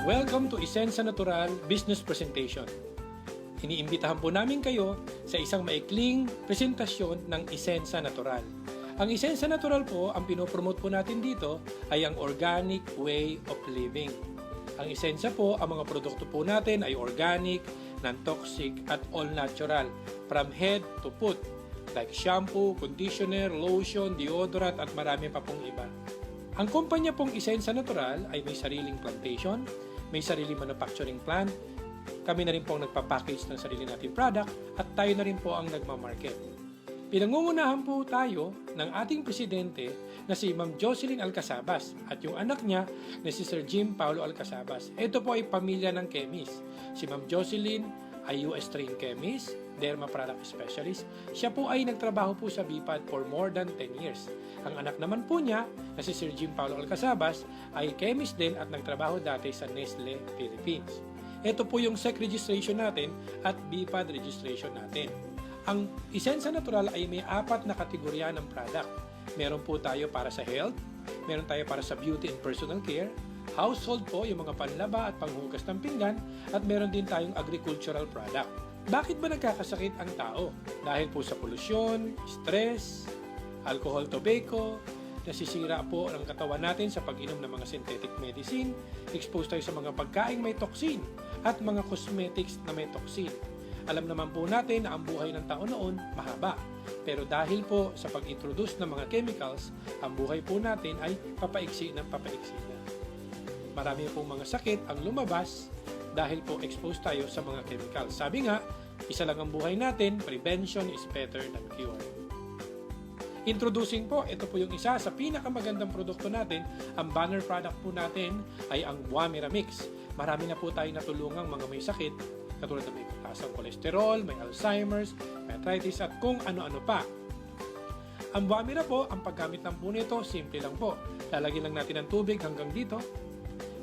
Welcome to Isensa Natural Business Presentation. Iniimbitahan po namin kayo sa isang maikling presentasyon ng Isensa Natural. Ang Isensa Natural po, ang pinopromote po natin dito ay ang organic way of living. Ang Isensa po, ang mga produkto po natin ay organic, non-toxic at all natural from head to foot like shampoo, conditioner, lotion, deodorant at marami pa pong iba. Ang kumpanya pong Isensa Natural ay may sariling plantation, may sariling manufacturing plant, kami na rin po ang nagpapackage ng sarili nating product at tayo na rin po ang nagmamarket. Pinangungunahan po tayo ng ating presidente na si Ma'am Jocelyn Alcazabas at yung anak niya na si Sir Jim Paulo Alcazabas. Ito po ay pamilya ng chemist. Si Ma'am Jocelyn ay US trained chemist, derma product specialist. Siya po ay nagtrabaho po sa BIPAD for more than 10 years. Ang anak naman po niya na si Sir Jim Paulo Alcazabas ay chemist din at nagtrabaho dati sa Nestle Philippines. Ito po yung SEC registration natin at BIPAD registration natin. Ang Isensa Natural ay may 4 na kategorya ng product. Meron po tayo para sa health, meron tayo para sa beauty and personal care, household po, yung mga panlaba at panghugas ng pinggan, at meron din tayong agricultural product. Bakit ba nagkakasakit ang tao? Dahil po sa polusyon, stress, alcohol, tobacco, nasisira po ang katawan natin sa pag-inom ng mga synthetic medicine, exposed tayo sa mga pagkain may toxin, at mga cosmetics na may toxin. Alam naman po natin na ang buhay ng tao noon mahaba. Pero dahil po sa pag-introduce ng mga chemicals, ang buhay po natin ay papaiksi na. Marami pong mga sakit ang lumabas dahil po exposed tayo sa mga chemicals. Sabi nga, isa lang ang buhay natin, prevention is better than cure. Introducing po, ito po yung isa sa pinakamagandang produkto natin. Ang banner product po natin ay ang Buamira Mix. Marami na po tayo natulungang mga may sakit, katulad na may taas ang kolesterol, may Alzheimer's, may arthritis at kung ano-ano pa. Ang Buamira po, ang paggamit lang po nito, simple lang po. Lalagyan lang natin ng tubig hanggang dito.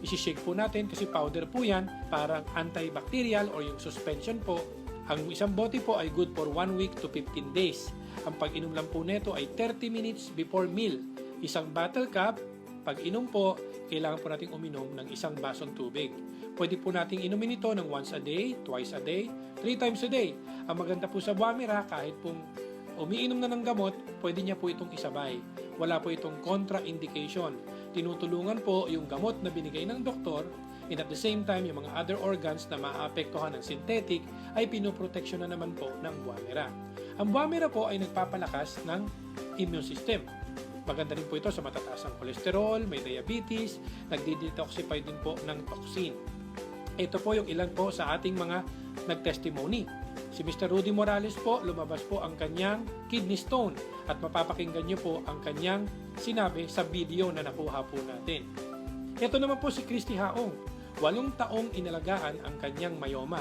Isi-shake po natin kasi powder po yan, parang antibacterial or yung suspension po. Ang isang bote po ay good for 1 week to 15 days. Ang pag-inom lang po nito ay 30 minutes before meal. Isang bottle cup, pag inom po, kailangan po nating uminom ng isang basong tubig. Pwede po nating inumin ito ng once a day, twice a day, 3 times a day. Ang maganda po sa Buamira, kahit pong umiinom na ng gamot, pwede niya po itong isabay. Wala po itong contraindication. Tinutulungan po yung gamot na binigay ng doktor, and at the same time, yung mga other organs na maapektuhan ng synthetic ay pinoproteksyon na naman po ng Buamira. Ang Buamira po ay nagpapalakas ng immune system. Maganda rin po ito sa matataas ang kolesterol, may diabetes, nagdi-detoxify din po ng toxin. Ito po yung ilan po sa ating mga nag-testimony. Si Mr. Rudy Morales po, lumabas po ang kanyang kidney stone at mapapakinggan nyo po ang kanyang sinabi sa video na nakuha po natin. Ito naman po si Christy Haong, 8 taong inalagaan ang kanyang myoma.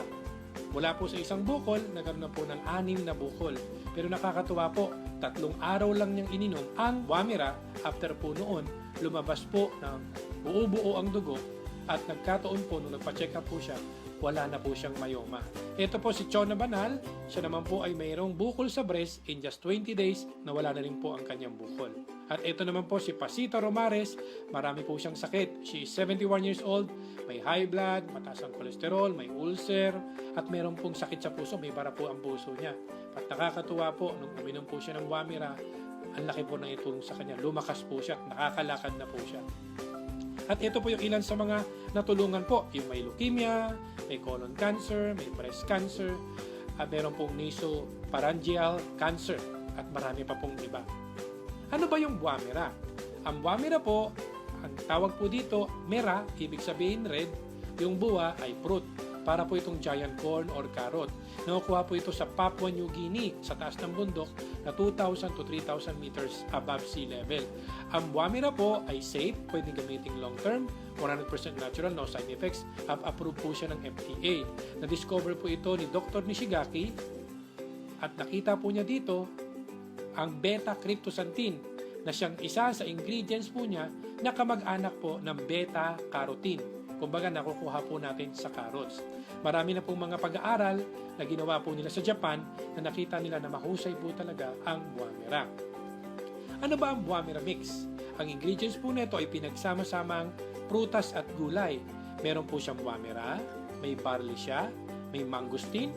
Mula po sa isang bukol, nagkaroon na po ng 6 na bukol. Pero nakakatuwa po, 3 araw lang niyang ininom ang Buamira. After po noon, lumabas po ng buo-buo ang dugo at nagkataon po nung nagpa-check up po siya, wala na po siyang myoma. Ito po si Chona Banal, siya naman po ay mayroong bukol sa breast in just 20 days na wala na rin po ang kanyang bukol. At ito naman po si Pasita Romares, marami po siyang sakit. She is 71 years old, may high blood, mataas ang kolesterol, may ulcer, at mayroon pong sakit sa puso, may bara po ang puso niya. At nakakatuwa po, nung uminom po siya ng Buamira, ang laki po ng itong sa kanya, lumakas po siya, nakakalakad na po siya. At ito po yung ilan sa mga natulungan po, yung may leukemia, may colon cancer, may breast cancer, at meron pong nasopharyngeal cancer, at marami pa pong iba. Ano ba yung Buamira? Ang Buamira po, ang tawag po dito, mera, ibig sabihin red, yung bua ay fruit. Para po itong giant corn or carrot. Nakukuha po ito sa Papua New Guinea, sa taas ng bundok, na 2,000 to 3,000 meters above sea level. Ang Buamira po ay safe, pwedeng gamitin long term, 100% natural, no side effects, approved po siya ng FDA. Na-discover po ito ni Dr. Nishigaki, at nakita po niya dito ang beta-cryptosantine na siyang isa sa ingredients po niya na kamag-anak po ng beta-carotene. Kumbaga, nakukuha po natin sa carrots. Marami na pong mga pag-aaral na ginawa po nila sa Japan na nakita nila na mahusay po talaga ang Buamira. Ano ba ang Buamira Mix? Ang ingredients po nito ay pinagsama-samang prutas at gulay. Meron po siyang wamira, may barley siya, may mangosteen,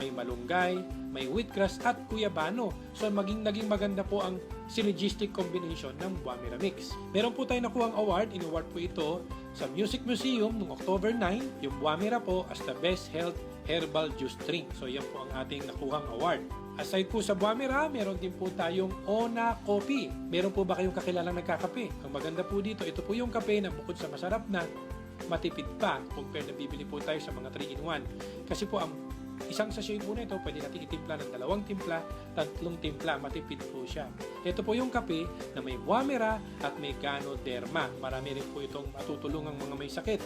may malunggay, may wheatgrass at guyabano. So naging maganda po ang synergistic combination ng Wamira Mix. Meron po tayong nakuhang award. In-award po ito sa Music Museum noong October 9. Yung Wamira po as the best health herbal juice drink. So yan po ang ating nakuhang award. Aside po sa Wamira, meron din po tayong Ona Coffee. Meron po ba kayong kakilalang nagkakape? Ang maganda po dito, ito po yung kape na bukod sa masarap na, matipid pa compare na bibili po tayo sa mga 3-in-1. Kasi po ang isang sachet po na ito, pwede natin itimpla ng 2 timpla, 3 timpla, matipid po siya. Ito po yung kape na may Wamira at may Ganoderma. Marami rin po itong matutulungang mga may sakit.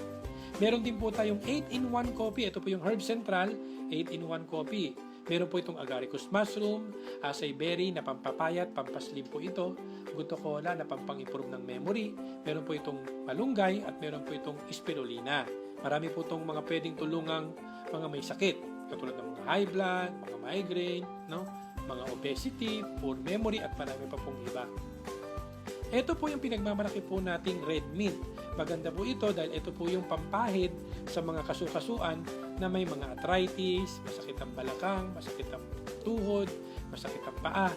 Meron din po tayong 8-in-1 coffee. Ito po yung Herb Central 8-in-1 coffee. Meron po itong agaricus mushroom, acai berry na pampapayat, pampaslim po ito, guto cola na pampang-improve ng memory, meron po itong malunggay at meron po itong spirulina. Marami po itong mga pwedeng tulungang mga may sakit, katulad ng mga high blood, mga migraine, no? Mga obesity, poor memory at marami pa pong iba. Ito po yung pinagmamalaki po nating red mint. Maganda po ito dahil ito po yung pampahid sa mga kasukasuan na may mga arthritis, masakit ang balakang, masakit ang tuhod, masakit ang paa.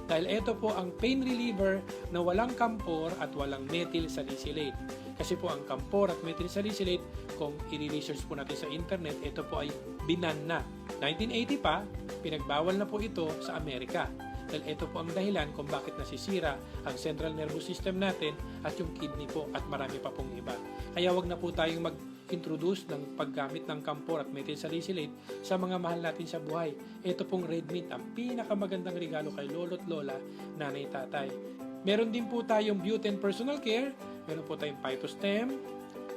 Dahil ito po ang pain reliever na walang kampor at walang methyl salicylate. Kasi po ang kampor at methyl salicylate, kung i-research po natin sa internet, ito po ay binan na. 1980 pa, pinagbawal na po ito sa Amerika. Dahil ito po ang dahilan kung bakit nasisira ang central nervous system natin at yung kidney po at marami pa pong iba. Kaya wag na po tayong mag-introduce ng paggamit ng kampor at methyl salicylate sa mga mahal natin sa buhay. Ito pong red mint, ang pinakamagandang regalo kay lolo't lola, nanay, tatay. Meron din po tayong Butane Personal Care, meron po tayong Phytostem,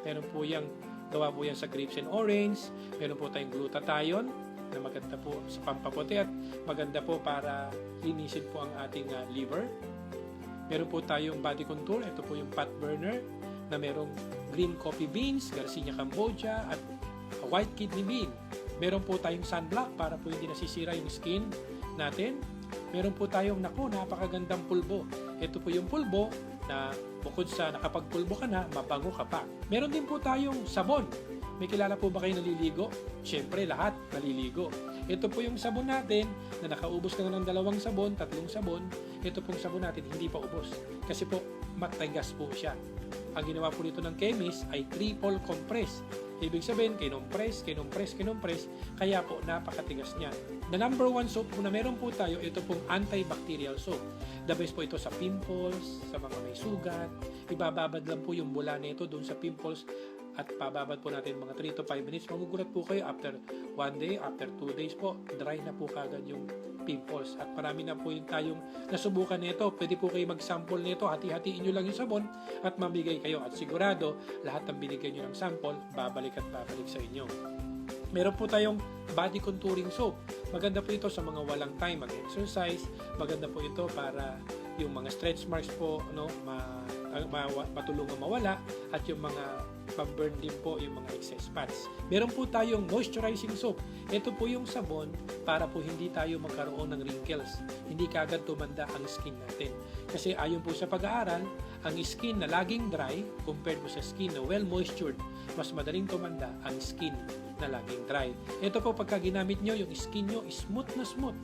meron po yung gawa po yan sa grapes and orange, meron po tayong glutathione, na maganda po sa pampaputi at maganda po para linisin po ang ating liver. Meron po tayong body contour, ito po yung fat burner na merong green coffee beans, Garcinia Cambogia at white kidney bean. Meron po tayong sunblock para po hindi nasisira yung skin natin. Meron po tayong napakagandang pulbo. Ito po yung pulbo na bukod sa nakapagpulbo ka na, mabango ka pa. Meron din po tayong sabon. May kilala po ba kayo naliligo? Siyempre, lahat naliligo. Ito po yung sabon natin na nakaubos ka na ng 2 sabon, 3 sabon. Ito pong sabon natin hindi pa ubos. Kasi po, matigas po siya. Ang ginawa po nito ng chemist ay triple compress. Ibig sabihin, kinompress, kaya po napakatigas niya. The number 1 soap po na meron po tayo, ito pong antibacterial soap. The best po ito sa pimples, sa mga may sugat. Ibababad lang po yung bula nito doon sa pimples at pababad po natin mga 3 to 5 minutes. Magugulat po kayo after 1 day, after 2 days po, dry na po kagad yung pimples. At marami na po yung tayong nasubukan nito. Pwede po kayo mag-sample nito, hati-hatiin nyo lang yung sabon at mamigay kayo. At sigurado, lahat ng binigay nyo ng sample, babalik at babalik sa inyo. Meron po tayong body contouring soap. Maganda po ito sa mga walang time mag-exercise. Maganda po ito para yung mga stretch marks po, matulungan mawala at yung mga pag-burn din po yung mga excess fats. Meron po tayong moisturizing soap. Ito po yung sabon para po hindi tayo magkaroon ng wrinkles. Hindi kaagad tumanda ang skin natin. Kasi ayon po sa pag-aaral, ang skin na laging dry compared po sa skin na well-moistured, mas madaling tumanda ang skin na laging dry. Ito po pagka ginamit nyo, yung skin nyo smooth na smooth.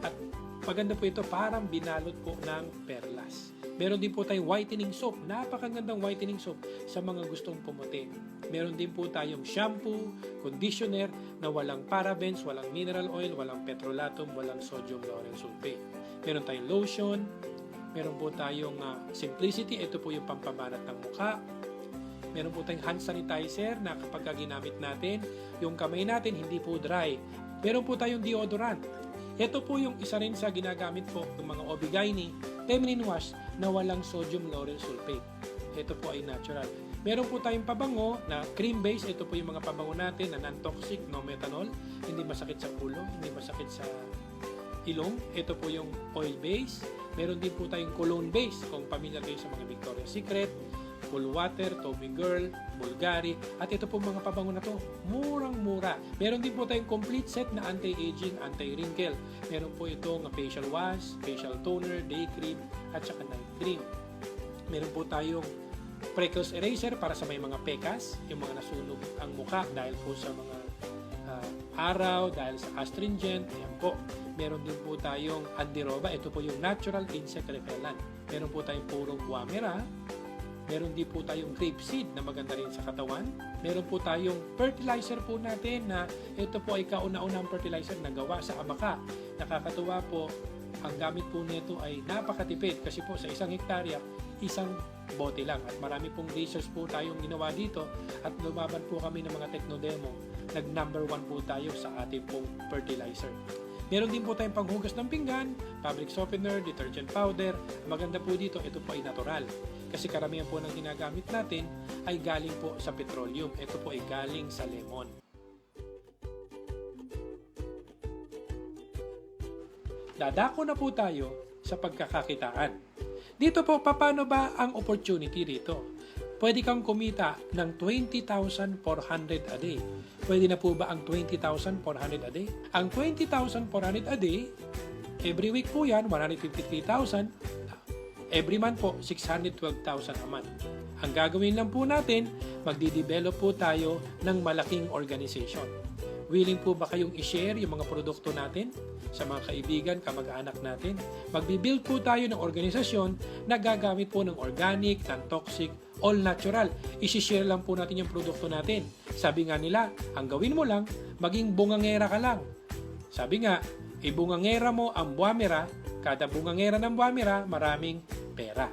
At maganda po ito, parang binalot po ng perlas. Meron din po tayong whitening soap. Napakagandang whitening soap sa mga gustong pumuti. Meron din po tayong shampoo, conditioner na walang parabens, walang mineral oil, walang petrolatum, walang sodium lauryl sulfate. Meron tayong lotion. Meron po tayong simplicity. Ito po yung pampabanat ng mukha. Meron po tayong hand sanitizer na kapag ginamit natin, yung kamay natin hindi po dry. Meron po tayong deodorant. Ito po yung isa rin sa ginagamit po ng mga OB/GYN feminine wash na walang sodium lauryl sulfate. Ito po ay natural. Meron po tayong pabango na cream base. Ito po yung mga pabango natin na non-toxic, no methanol. Hindi masakit sa ulo, hindi masakit sa ilong. Ito po yung oil base. Meron din po tayong cologne base. Kung pamilyar kayo sa mga Victoria's Secret, Cool Water, Tommy Girl, Bulgari, at ito po mga pabango na to, murang-mura. Meron din po tayong complete set na anti-aging, anti-wrinkle. Meron po itong facial wash, facial toner, day cream, at saka night cream. Meron po tayong freckles eraser para sa may mga pekas, yung mga nasunog ang muka dahil po sa mga araw, dahil sa astringent. Ayan po. Meron din po tayong Andiroba. Ito po yung natural insect repellent. Meron po tayong purong Guamera. Meron din po tayong grapeseed na maganda rin sa katawan. Meron po tayong fertilizer po natin na ito po ay kauna-unang fertilizer na gawa sa abaka. Nakakatuwa po, ang gamit po nito ay napakatipid kasi po sa isang hektarya, isang bote lang. At marami pong research po tayong ginawa dito at lumaban po kami ng mga techno-demo. Nag-number 1 po tayo sa ating pong fertilizer. Meron din po tayong panghugas ng pinggan, fabric softener, detergent powder. Maganda po dito, ito po ay natural. Kasi karamihan po ng ginagamit natin ay galing po sa petroleum. Ito po ay galing sa lemon. Dadako na po tayo sa pagkakakitaan. Dito po, paano ba ang opportunity dito? Pwede kang kumita ng 20,400 a day. Pwede na po ba ang 20,400 a day? Ang 20,400 a day, every week po yan, 153,000. Every month po, 612,000 a month. Ang gagawin lang po natin, magdi-develop po tayo ng malaking organization. Willing po ba kayong i-share yung mga produkto natin sa mga kaibigan, kamag-anak natin? Magbi-build po tayo ng organisasyon na gagamit po ng organic, non-toxic, all natural. I-share lang po natin yung produkto natin. Sabi nga nila, ang gawin mo lang, maging bungangera ka lang. Sabi nga, ibungangera mo ang Buamera, kada bungangera ng Buamera, maraming pera.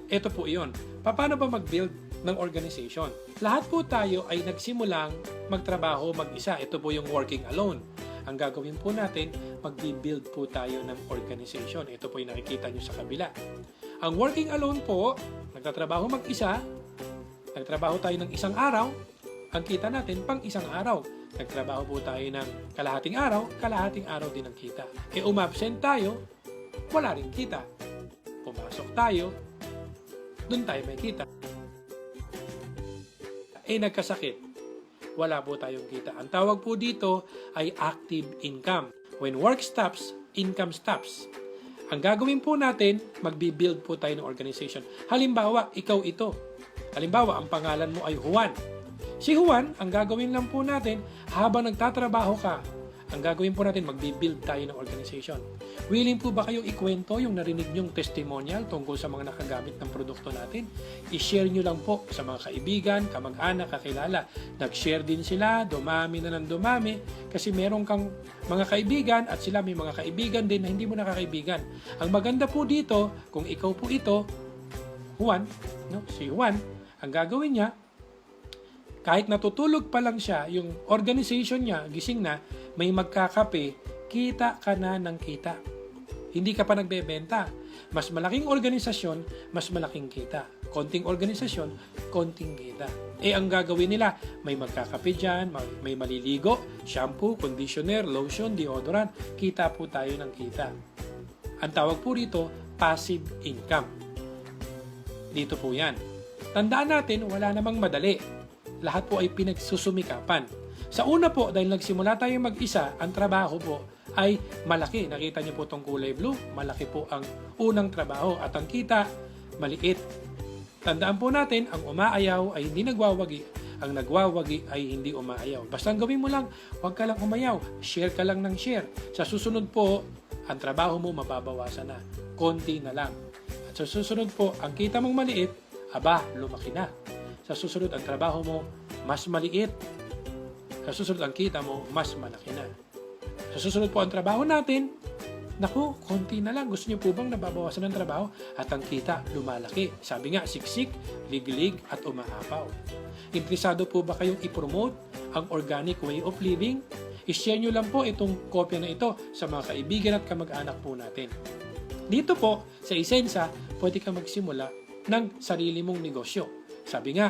Ito po iyon. Paano ba mag-build ng organization? Lahat po tayo ay nagsimulang magtrabaho mag-isa. Ito po yung working alone. Ang gagawin po natin, mag-build po tayo ng organization. Ito po yung nakikita nyo sa kabila. Ang working alone po, nagtatrabaho mag-isa, nagtrabaho tayo ng isang araw, ang kita natin pang isang araw. Nagtrabaho po tayo ng kalahating araw din ang kita. Umabsent tayo, wala rin kita. Pumasok tayo, dun tayo may kita. Nagkasakit, wala po tayong kita. Ang tawag po dito ay active income. When work stops, income stops. Ang gagawin po natin, magbi-build po tayo ng organization. Halimbawa, ikaw ito. Halimbawa, ang pangalan mo ay Juan. Si Juan, ang gagawin lang po natin, habang nagtatrabaho ka, ang gagawin po natin, magbi-build tayo ng organization. Willing po ba kayong ikwento yung narinig nyong testimonial tungkol sa mga nakagamit ng produkto natin? I-share nyo lang po sa mga kaibigan, kamag-anak, kakilala. Nag-share din sila, dumami na ng dumami, kasi meron kang mga kaibigan at sila may mga kaibigan din na hindi mo nakakaibigan. Ang maganda po dito, kung ikaw po ito, Juan, si Juan, ang gagawin niya, kahit natutulog pa lang siya, yung organization niya, gising na, may magkakape, kita ka na ng kita. Hindi ka pa nagbebenta. Mas malaking organisasyon, mas malaking kita. Konting organisasyon, konting kita. Ang gagawin nila, may magkakape dyan, may maliligo, shampoo, conditioner, lotion, deodorant. Kita po tayo ng kita. Ang tawag po rito, passive income. Dito po yan. Tandaan natin, wala namang madali. Lahat po ay pinagsusumikapan. Sa una po, dahil nagsimula tayong mag-isa, ang trabaho po ay malaki. Nakita niyo po itong kulay blue, malaki po ang unang trabaho at ang kita, maliit. Tandaan po natin, ang umaayaw ay hindi nagwawagi, ang nagwawagi ay hindi umaayaw. Basta ang gawin mo lang, huwag ka lang umayaw, share ka lang ng share. Sa susunod po, ang trabaho mo mababawasan na, konti na lang. At sa susunod po, ang kita mong maliit, lumaki na. Sa susunod, ang trabaho mo, mas maliit. Sa susunod, ang kita mo, mas malaki na. Sa susunod po, ang trabaho natin, naku, konti na lang. Gusto niyo po bang nababawasan ng trabaho? At ang kita, lumalaki. Sabi nga, siksik, liglig, at umaapaw. Interesado po ba kayong i-promote ang organic way of living? I-share nyo lang po itong kopya na ito sa mga kaibigan at kamag-anak po natin. Dito po, sa Isensa, pwede kang magsimula ng sarili mong negosyo. Sabi nga,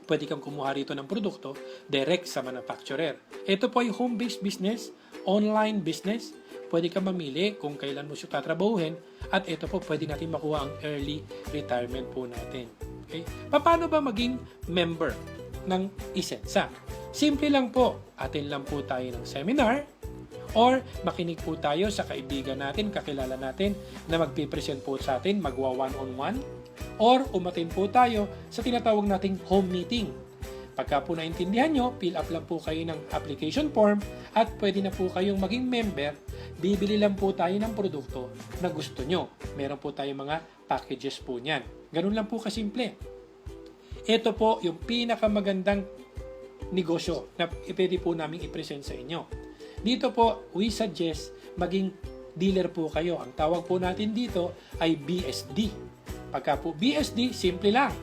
pwede kang kumuha rito ng produkto direct sa manufacturer. Ito po ay home-based business, online business. Pwede kang mamili kung kailan mo siya tatrabahuhin at ito po pwede natin makuha ang early retirement po natin. Okay? Paano ba maging member ng Isensa? Simple lang po, atin lang po tayo ng seminar Or makinig po tayo sa kaibigan natin, kakilala natin na magpipresent po sa atin, magwa one-on-one. Or umatin po tayo sa tinatawag nating home meeting. Pagka po naintindihan nyo, fill up lang po kayo ng application form at pwede na po kayong maging member. Bibili lang po tayo ng produkto na gusto nyo. Meron po tayong mga packages po niyan. Ganun lang po kasimple. Ito po yung pinakamagandang negosyo na pwede po namin i-present sa inyo. Dito po, we suggest maging dealer po kayo. Ang tawag po natin dito ay BSD. Pagka po BSD, simple lang.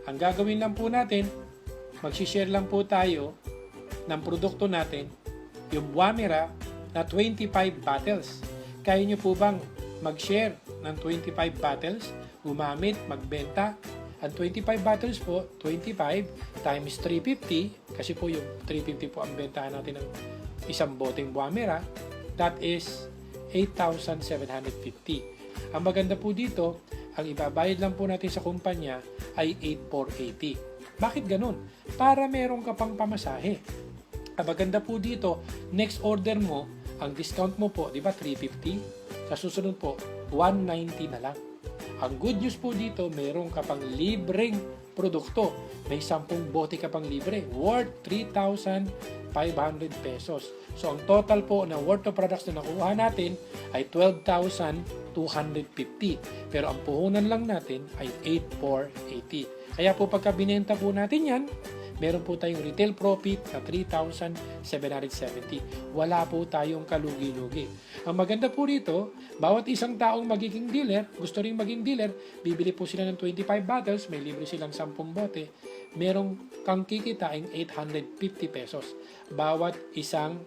Ang gagawin lang po natin, magsishare lang po tayo ng produkto natin, yung Wamira na 25 bottles. Kaya nyo po bang mag-share ng 25 bottles, gumamit, magbenta? Ang 25 bottles po, 25 times 350, kasi po yung 350 po ang bentahan natin ng isang boteng Wamira, that is 8,750. Ang maganda po dito, ang ibabayad lang po natin sa kumpanya ay 8,480. Bakit ganun? Para meron ka pang pamasahe. Ang maganda po dito, next order mo, ang discount mo po, di ba 350? Sa susunod po, 190 na lang. Ang good news po dito, meron ka pang libreng produkto. May 10 bote ka pang libre, worth 3,500 pesos. So, ang total po na worth of products na nakuha natin ay 12,250. Pero ang puhunan lang natin ay 8,480. Kaya po pagka binenta po natin yan, meron po tayong retail profit na 3,770. Wala po tayong kalugi-lugi. Ang maganda po rito, bawat isang taong magiging dealer, gusto rin maging dealer, bibili po sila ng 25 bottles, may libre silang 10 bote, merong kang kikitain 850 pesos. Bawat isang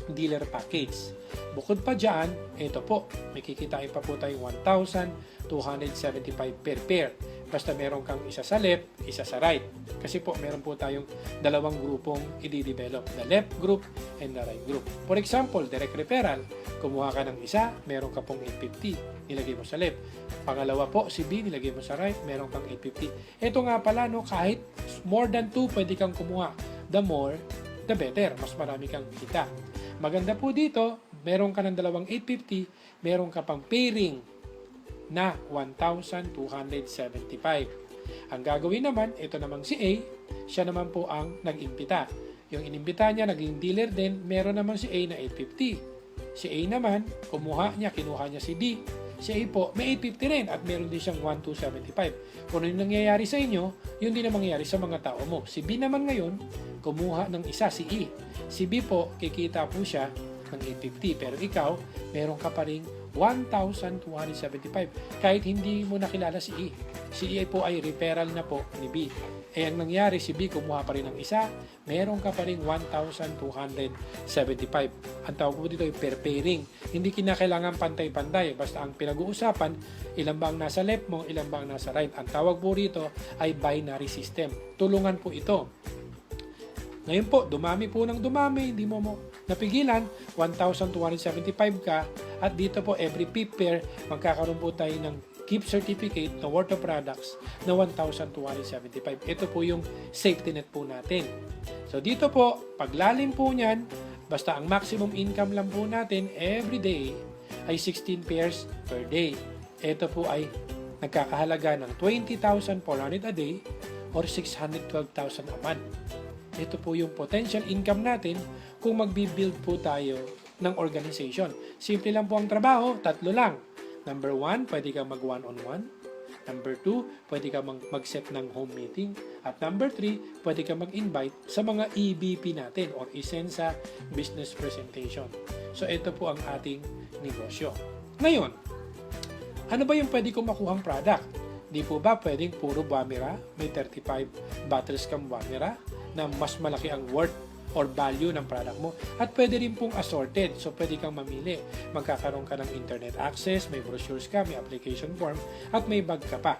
dealer package. Bukod pa dyan, ito po, may kikitain pa po tayong 1,275 per pair. Basta meron kang isa sa left, isa sa right. Kasi po, meron po tayong dalawang grupong i-develop. The left group and the right group. For example, direct referral. Kumuha ka ng isa, meron ka pong 850. Nilagay mo sa left. Pangalawa po, si B, nilagay mo sa right, meron kang 850. Ito nga pala, no, kahit more than 2, pwede kang kumuha. The more, the better. Mas marami kang kita. Maganda po dito, meron ka ng dalawang 850, meron ka pang pairing na 1,275. Ang gagawin naman, ito namang si A, siya naman po ang nag-imbita. Yung inimbita niya, naging dealer din, meron naman si A na 850. Si A naman, kinuha niya si D. Si A po, may 850 rin at meron din siyang 1,275. Kung ano yung nangyayari sa inyo, yun din ang mangyayari sa mga tao mo. Si B naman ngayon, kumuha ng isa, si E. Si B po, kikita po siya ng 850. Pero ikaw, meron ka pa rin 1,275 kahit hindi mo nakilala si E. Si E po ay referral na po ni B. Eh ang nangyari, si B kumuha pa rin ng isa, meron ka pa rin 1,275. Ang tawag po dito ay per pairing. Hindi kinakailangan pantay-pantay. Basta ang pinag-uusapan, ilan ba ang nasa left mo, ilan ba ang nasa right. Ang tawag po rito ay binary system. Tulungan po ito. Ngayon po, dumami po ng dumami, hindi mo napigilan, 1,275 ka, at dito po every fifth pair, magkakaroon po tayo ng gift certificate na worth of products na 1,275. Ito po yung safety net po natin. So dito po, paglalim po niyan, basta ang maximum income lang po natin every day ay 16 pairs per day. Ito po ay nagkakahalaga ng 20,400 a day or 612,000 a month. Ito po yung potential income natin kung magbi-build po tayo ng organization. Simple lang po ang trabaho, 3 lang. Number 1, pwede kang mag one-on-one. Number 2, pwede kang mag-set ng home meeting. At number 3, pwede kang mag-invite sa mga EBP natin or Isensa Business Presentation. So ito po ang ating negosyo. Ngayon, ano ba yung pwede kong makuhang product? Di po ba pwedeng puro Wamira? May 35 bottles kang Wamira na mas malaki ang worth or value ng product mo. At pwede rin pong assorted. So, pwede kang mamili. Magkakaroon ka ng internet access, may brochures ka, may application form, at may bag ka pa.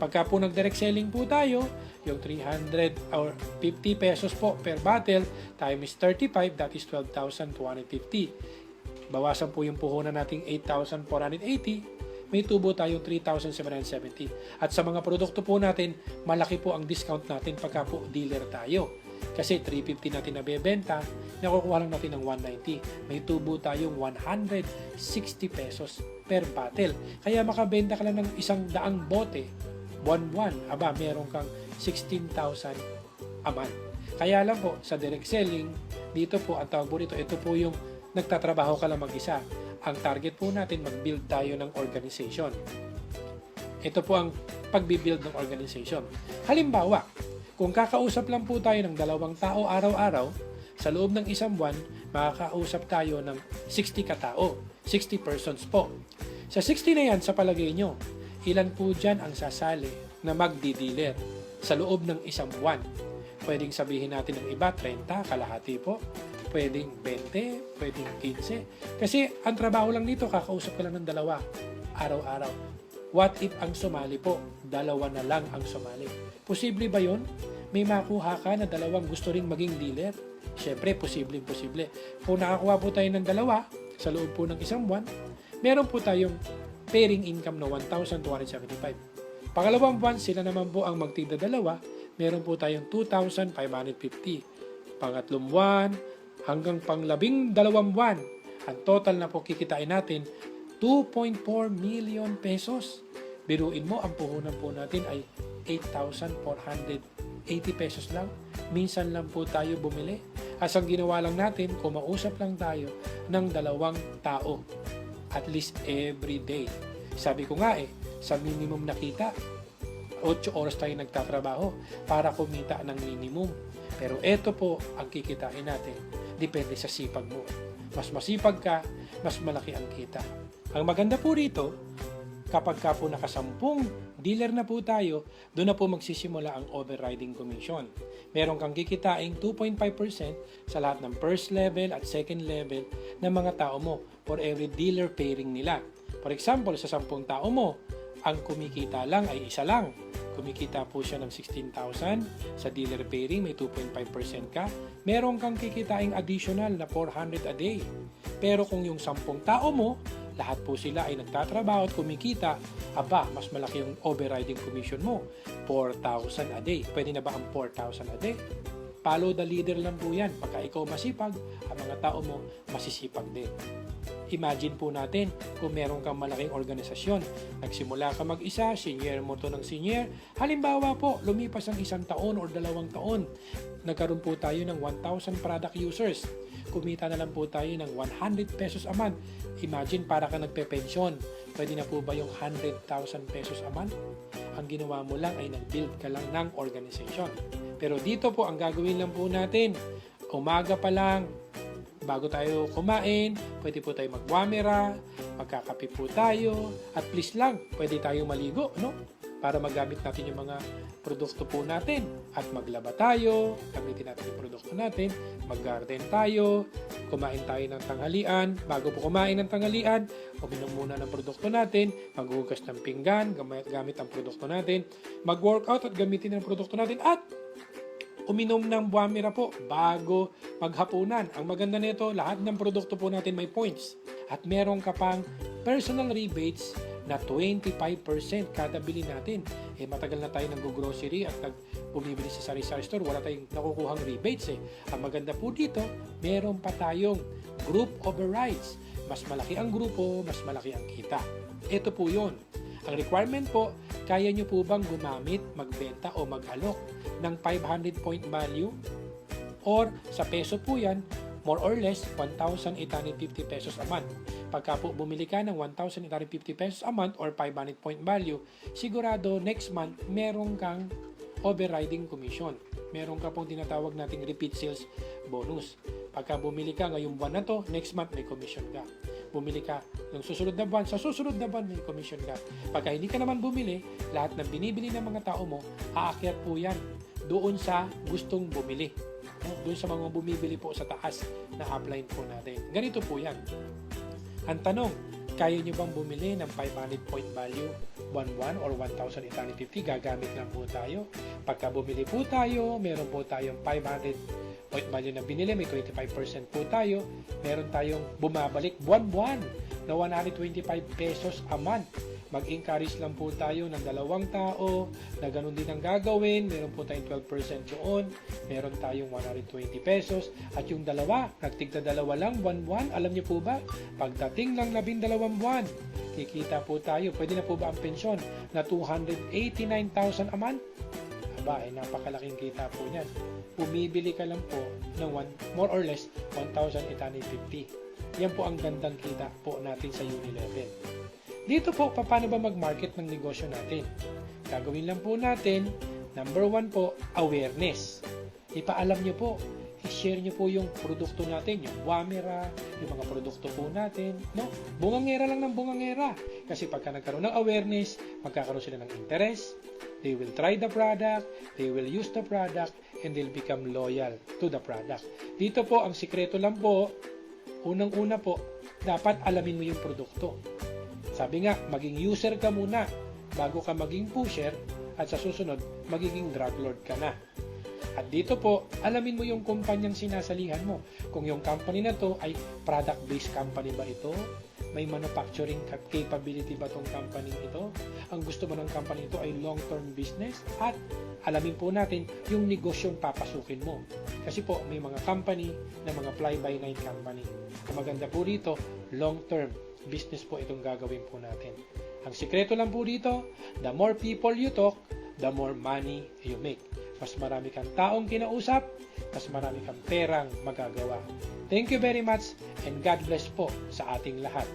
Pagka po nag-direct selling po tayo, yung 300 or 50 pesos po per bottle times 35, that is 12,250. Bawasan po yung puhunan nating 8,480. May tubo tayong 3,770. At sa mga produkto po natin, malaki po ang discount natin pagka po dealer tayo. Kasi 350 natin nabebenta, nakukuha lang natin ng 190. May tubo tayong 160 pesos per bottle. Kaya makabenta ka lang ng 100 bote, buwan-buwan, meron kang 16,000 a month. Kaya lang po, sa direct selling, dito po, ang tawag po rito, ito po yung nagtatrabaho ka lang mag-isa. Ang target po natin, mag-build tayo ng organization. Ito po ang pagbibuild ng organization. Halimbawa, kung kakausap lang po tayo ng 2 tao araw-araw, sa loob ng 1 buwan, makakausap tayo ng 60 katao, 60 persons po. Sa 60 na yan, sa palagay nyo, ilan po dyan ang sasali na magdi-dealer sa loob ng 1 buwan? Pwedeng sabihin natin ng iba, 30, kalahati po. Pwedeng 20, pwedeng 15. Kasi ang trabaho lang dito, kakausap ka lang ng 2 araw-araw. What if ang sumali po? 2 na lang ang sumali. Posible ba yun? May makuha ka na 2 gusto ring maging dealer? Siyempre, posible. Kung nakakuha po tayo ng 2 sa loob po ng 1 buwan, meron po tayong pairing income na 1,275. Pangalawang buwan, sila naman po ang magtigda 2, meron po tayong 2,550. Pangatlong buwan, hanggang pang-12 buwan, ang total na po kikitain natin, 2.4 million pesos. Biruin mo, ang puhunan po natin ay 8,480 pesos lang. Minsan lang po tayo bumili. As ang ginawa lang natin, kumausap lang tayo ng 2 tao. At least every day. Sabi ko nga sa minimum na kita, 8 oras tayo nagtatrabaho para kumita ng minimum. Pero ito po ang kikitain natin. Depende sa sipag mo. Mas masipag ka, mas malaki ang kita. Ang maganda po rito, kapag ka po nakasampung dealer na po tayo, doon na po magsisimula ang overriding commission. Meron kang kikitain 2.5% sa lahat ng first level at second level ng mga tao mo for every dealer pairing nila. For example, sa 10 tao mo, ang kumikita lang ay 1 lang. Kumikita po siya ng 16,000. Sa dealer pairing, may 2.5% ka. Meron kang kikitain additional na 400 a day. Pero kung yung 10 tao mo, lahat po sila ay nagtatrabaho at kumikita, mas malaki yung overriding commission mo. 4,000 a day. Pwede na ba ang 4,000 a day? Follow the leader lang po yan. Pagka ikaw masipag, ang mga tao mo masisipag din. Imagine po natin kung meron kang malaking organisasyon. Nagsimula ka mag-isa, senior mo to ng senior. Halimbawa po, lumipas ang 1 taon or 2 taon. Nagkaroon po tayo ng 1,000 product users. Kumita na lang po tayo ng 100 pesos a month. Imagine, para ka nagpe-pensyon. Pwede na po ba yung 100,000 pesos a month? Ang ginawa mo lang ay nag-build ka lang ng organization. Pero dito po, ang gagawin lang po natin, umaga pa lang, bago tayo kumain, pwede po tayo magwamera, magkakape po tayo, at please lang, pwede tayo maligo, no? Para magamit natin yung mga produkto po natin. At maglaba tayo, gamitin natin yung produkto natin, mag-garden tayo, kumain tayo ng tanghalian. Bago po kumain ng tanghalian, uminom muna ng produkto natin, maghugas ng pinggan, gamit ang produkto natin, mag-workout at gamitin ang produkto natin, at uminom ng buwamira po bago maghapunan. Ang maganda nito, lahat ng produkto po natin may points. At meron ka pang personal rebates na 25% kada bili natin. Matagal na tayo nag-grocery at bumibili sa sari-sari store, wala tayong nakukuhang rebates. Ang maganda po dito, meron pa tayong group overrides. Mas malaki ang grupo, mas malaki ang kita. Ito po yun. Ang requirement po, kaya nyo po bang gumamit, magbenta o mag-alok ng 500 point value? Or sa peso po yan, more or less 1,850 pesos a month. Pagka po bumili ka ng 1,850 pesos a month or 500 point value, sigurado next month meron kang overriding commission. Meron ka pong tinatawag nating repeat sales bonus. Pagka bumili ka ngayong buwan na to, next month may commission ka. Bumili ka ng susunod na buwan, sa susunod na buwan may commission ka. Pagka hindi ka naman bumili, lahat ng binibili ng mga tao mo, aakyat po yan doon sa gustong bumili. Doon sa mga bumibili po sa taas na upline po natin. Ganito po yan. Ang tanong, kaya nyo bang bumili ng 500 point value 1,1 or 1,850? Gagamit lang po tayo. Pagka bumili po tayo, meron po tayong 500 point value na binili, may 25% po tayo. Meron tayong bumabalik buwan-buwan na 125 pesos a month. mag-encourage lang po tayo ng 2 tao na ganun din ang gagawin. Meron po tayong 12% doon. Meron tayong 120 pesos. At yung dalawa, nagtigda-dalawa lang, buwan-buwan. Alam niyo po ba, pagdating ng 12 buwan, kikita po tayo. Pwede na po ba ang pensyon na 289,000 a month? Aba, ay napakalaking kita po niyan. Bumibili ka lang po ng more or less 1,850. Yan po ang gandang kita po natin sa Unilevel. Dito po, paano ba mag-market ng negosyo natin? Gagawin lang po natin, number 1 po, awareness. Ipaalam nyo po, i-share nyo po yung produkto natin, yung Wamira, yung mga produkto po natin, no? Bungangera lang ng bungangera. Kasi pagka nagkaroon ng awareness, magkakaroon sila ng interest, they will try the product, they will use the product, and they'll become loyal to the product. Dito po, ang sikreto lang po, unang-una po, dapat alamin mo yung produkto. Sabi nga, maging user ka muna bago ka maging pusher at sa susunod, magiging drug lord ka na. At dito po, alamin mo yung kumpanyang sinasalihan mo. Kung yung company na to ay product-based company ba ito? May manufacturing capability ba tong company ito? Ang gusto mo ng company ito ay long-term business? At alamin po natin yung negosyong papasukin mo. Kasi po, may mga company na mga fly-by-night company. Ang maganda po dito, long-term business po itong gagawin po natin. Ang sikreto lang po dito, the more people you talk, the more money you make. Mas marami kang taong kinausap, mas marami kang perang magagawa. Thank you very much and God bless po sa ating lahat.